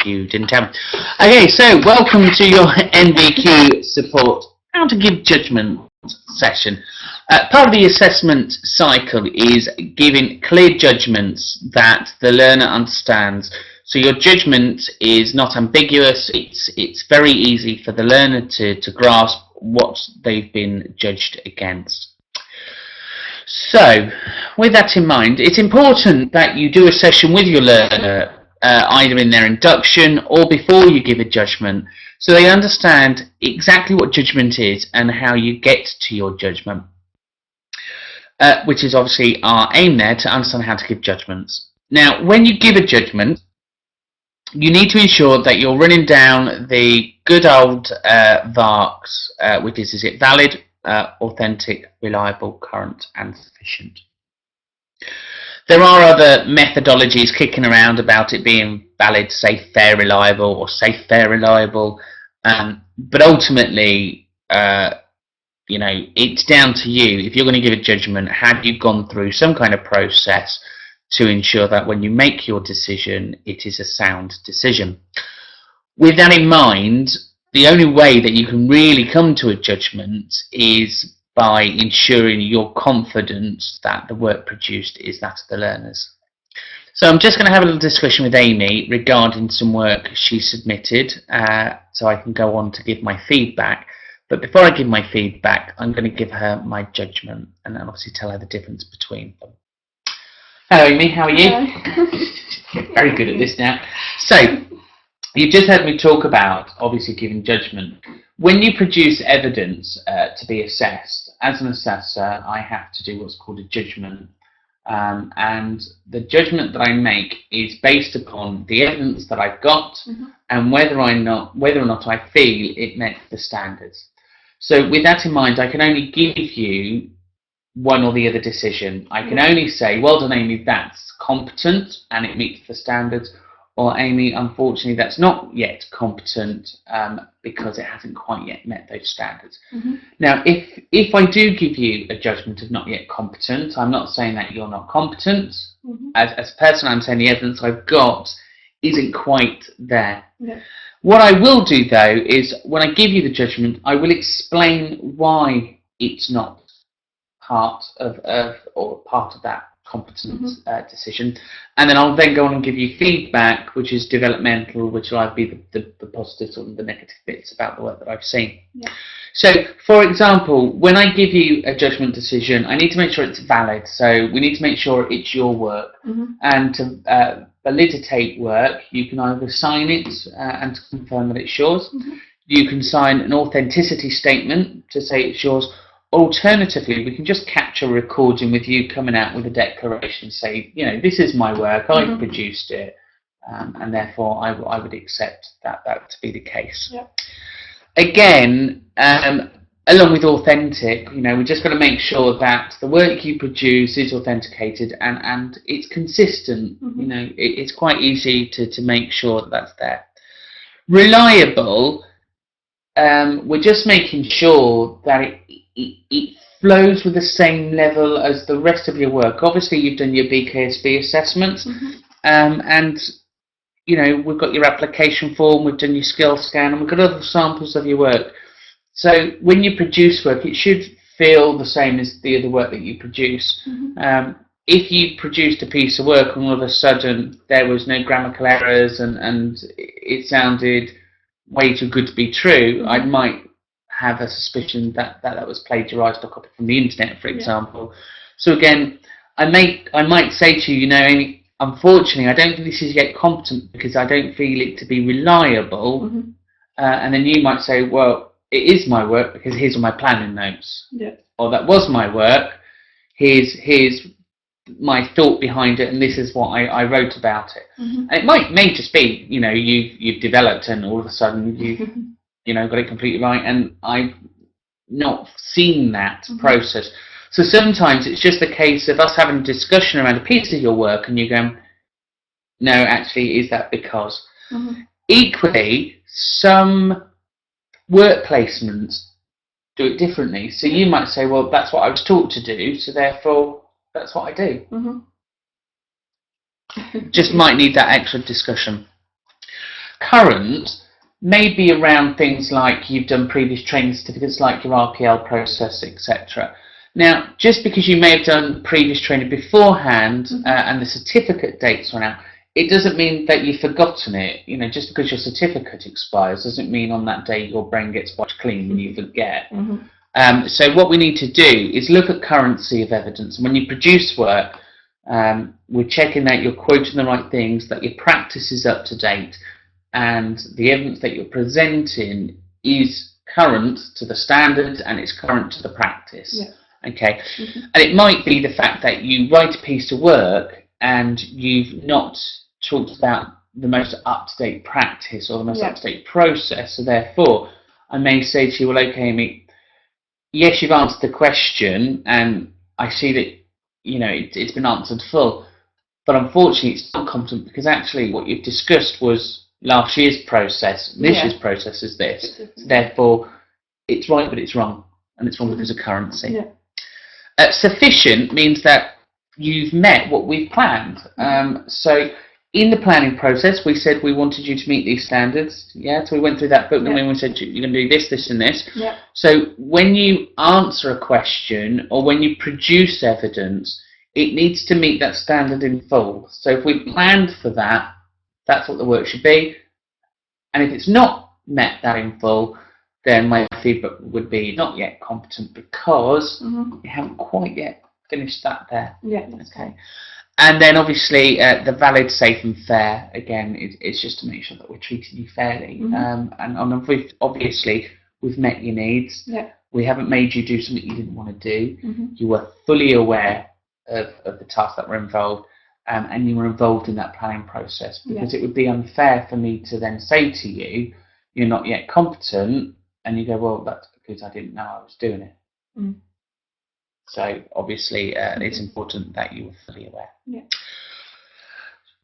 You didn't tell me. Okay, so welcome to your NVQ support how to give judgment session. Part of the assessment cycle is giving clear judgments that the learner understands. So your judgment is not ambiguous. It's very easy for the learner to grasp what they've been judged against. So, with that in mind, it's important that you do a session with your learner, either in their induction or before you give a judgment, so they understand exactly what judgment is and how you get to your judgment, which is obviously our aim there, to understand how to give judgments. Now, when you give a judgment, you need to ensure that you're running down the good old VARCs, which is it valid, authentic, reliable, current and sufficient. There are other methodologies kicking around about it being valid, safe, fair, reliable, or safe, fair, reliable, but ultimately it's down to you. If you're going to give a judgment, have you gone through some kind of process to ensure that when you make your decision, it is a sound decision. With that in mind, the only way that you can really come to a judgment is by ensuring you're confident that the work produced is that of the learners. So I'm just going to have a little discussion with Amy regarding some work she submitted, so I can go on to give my feedback. But before I give my feedback, I'm going to give her my judgment and then obviously tell her the difference between them. Hello Amy, how are you? Hello. Very good at this now. So, you've just heard me talk about, obviously, giving judgment. When you produce evidence to be assessed, as an assessor, I have to do what's called a judgment. And the judgment that I make is based upon the evidence that I've got and whether or not I feel it met the standards. So with that in mind, I can only give you one or the other decision. I can only say, well done Amy, that's competent and it meets the standards, or Amy, unfortunately that's not yet competent because it hasn't quite yet met those standards. Now if I do give you a judgment of not yet competent, I'm not saying that you're not competent. As a person, I'm saying the evidence I've got isn't quite there. What I will do though is when I give you the judgment, I will explain why it's not part of that competent decision, and then I'll then go on and give you feedback, which is developmental, which will either be the positives or the negative bits about the work that I've seen. So, for example, when I give you a judgment decision, I need to make sure it's valid. So we need to make sure it's your work, and to validate work, you can either sign it and to confirm that it's yours. You can sign an authenticity statement to say it's yours. Alternatively, we can just capture a recording with you coming out with a declaration, say, this is my work, I produced it, and therefore I would accept that to be the case. Again, along with authentic, we're just going to make sure that the work you produce is authenticated and it's consistent. It's quite easy to make sure that that's there. Reliable, we're just making sure that it flows with the same level as the rest of your work. Obviously, you've done your BKSB assessments, and we've got your application form, we've done your skill scan, and we've got other samples of your work. So when you produce work, it should feel the same as the other work that you produce. If you produced a piece of work and all of a sudden there was no grammatical errors and it sounded way too good to be true, I might have a suspicion that was plagiarised or copied from the internet, for example. So again, I might say to you, Amy, unfortunately, I don't think this is yet competent because I don't feel it to be reliable. And then you might say, well, it is my work because here's all my planning notes. Or that was my work. Here's my thought behind it, and this is what I wrote about it. And it may just be, you've developed and all of a sudden you've got it completely right, and I've not seen that process. So sometimes it's just a case of us having a discussion around a piece of your work and you go, no, actually, is that because? Equally, some work placements do it differently. So you might say, well, that's what I was taught to do, so therefore that's what I do. Just might need that extra discussion. Current may be around things like you've done previous training certificates, like your RPL process, etc. Now, just because you may have done previous training beforehand and the certificate dates run out, it doesn't mean that you've forgotten it. You know, just because your certificate expires doesn't mean on that day your brain gets washed clean and you forget. So what we need to do is look at currency of evidence. And when you produce work, we're checking that you're quoting the right things, that your practice is up to date, and the evidence that you're presenting is current to the standards and it's current to the practice. Okay, and it might be the fact that you write a piece of work and you've not talked about the most up-to-date practice or the most up-to-date process, so therefore I may say to you, well, okay, Amy, yes, you've answered the question and I see that, you know, it's been answered full, but unfortunately it's not competent because actually what you've discussed was last year's process. This year's process is this. So therefore, it's right, but it's wrong, and it's wrong because of currency. Sufficient means that you've met what we've planned. So in the planning process, we said we wanted you to meet these standards. So we went through that book, and then we said you're going to do this, this, and this. So when you answer a question or when you produce evidence, it needs to meet that standard in full. So if we planned for that, that's what the work should be. And if it's not met that in full, then my feedback would be not yet competent because you haven't quite yet finished that there. Okay. And then obviously the valid, safe and fair, again, it's just to make sure that we're treating you fairly. And obviously we've met your needs. We haven't made you do something you didn't want to do. You were fully aware of the tasks that were involved. And you were involved in that planning process, because it would be unfair for me to then say to you, you're not yet competent, and you go, well, that's because I didn't know I was doing it. So obviously it's important that you were fully aware.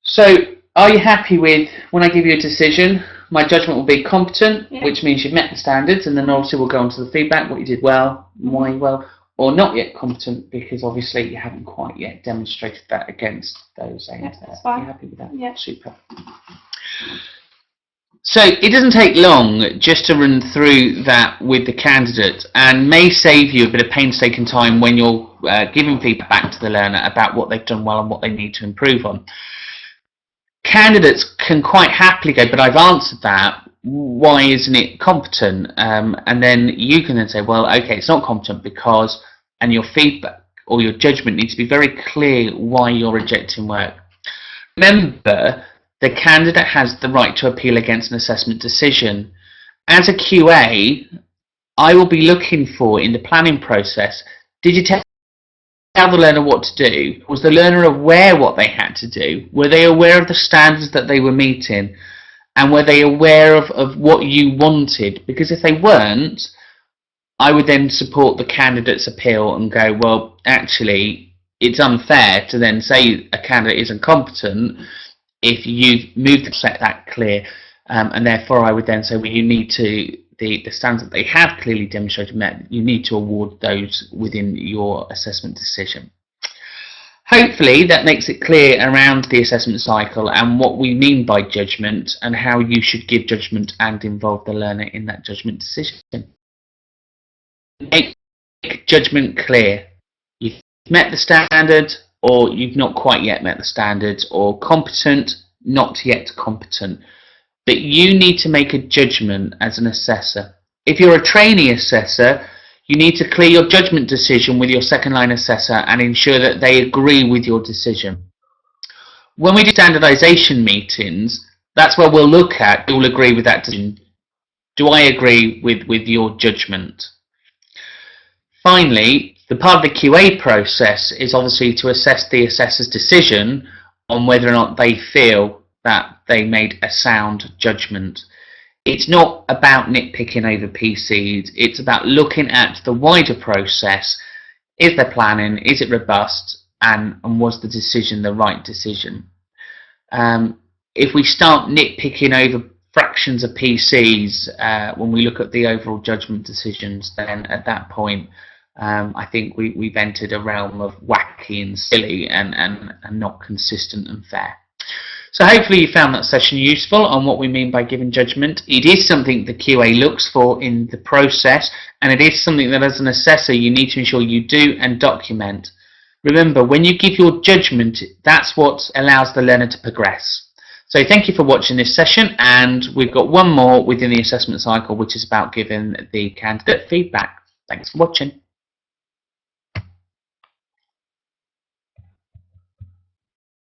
So are you happy with, when I give you a decision, my judgment will be competent, which means you've met the standards, and then obviously we'll go on to the feedback, what you did well, why well, or not yet competent because obviously you haven't quite yet demonstrated that against those aims. Are you happy with that? Super. So it doesn't take long just to run through that with the candidate, and may save you a bit of painstaking time when you're giving feedback back to the learner about what they've done well and what they need to improve on. Candidates can quite happily go, but I've answered that, why isn't it competent? And then you can then say, well, okay, it's not competent because, and your feedback or your judgment needs to be very clear why you're rejecting work. Remember, the candidate has the right to appeal against an assessment decision. As a QA, I will be looking for, in the planning process, did you tell the learner what to do? Was the learner aware what they had to do? Were they aware of the standards that they were meeting? And were they aware of what you wanted? Because if they weren't, I would then support the candidate's appeal and go, well, actually, it's unfair to then say a candidate is incompetent if you've moved to set that clear. And therefore, I would then say, well, you need to, the standards that they have clearly demonstrated met, you need to award those within your assessment decision. Hopefully that makes it clear around the assessment cycle and what we mean by judgment and how you should give judgment and involve the learner in that judgment decision. Make judgment clear. You've met the standard, or you've not quite yet met the standards, or competent, not yet competent. But you need to make a judgment as an assessor. If you're a trainee assessor, you need to clear your judgment decision with your second line assessor and ensure that they agree with your decision. When we do standardization meetings, that's where we'll look at, you'll agree with that decision. Do I agree with your judgment? Finally, the part of the QA process is obviously to assess the assessor's decision on whether or not they feel that they made a sound judgment. It's not about nitpicking over PCs, it's about looking at the wider process. Is there planning? Is it robust? And was the decision the right decision? If we start nitpicking over fractions of PCs when we look at the overall judgment decisions, then at that point I think we've entered a realm of wacky and silly and not consistent and fair. So hopefully you found that session useful on what we mean by giving judgment. It is something the QA looks for in the process, and it is something that as an assessor you need to ensure you do and document. Remember, when you give your judgment, that's what allows the learner to progress. So thank you for watching this session, and we've got one more within the assessment cycle, which is about giving the candidate feedback. Thanks for watching.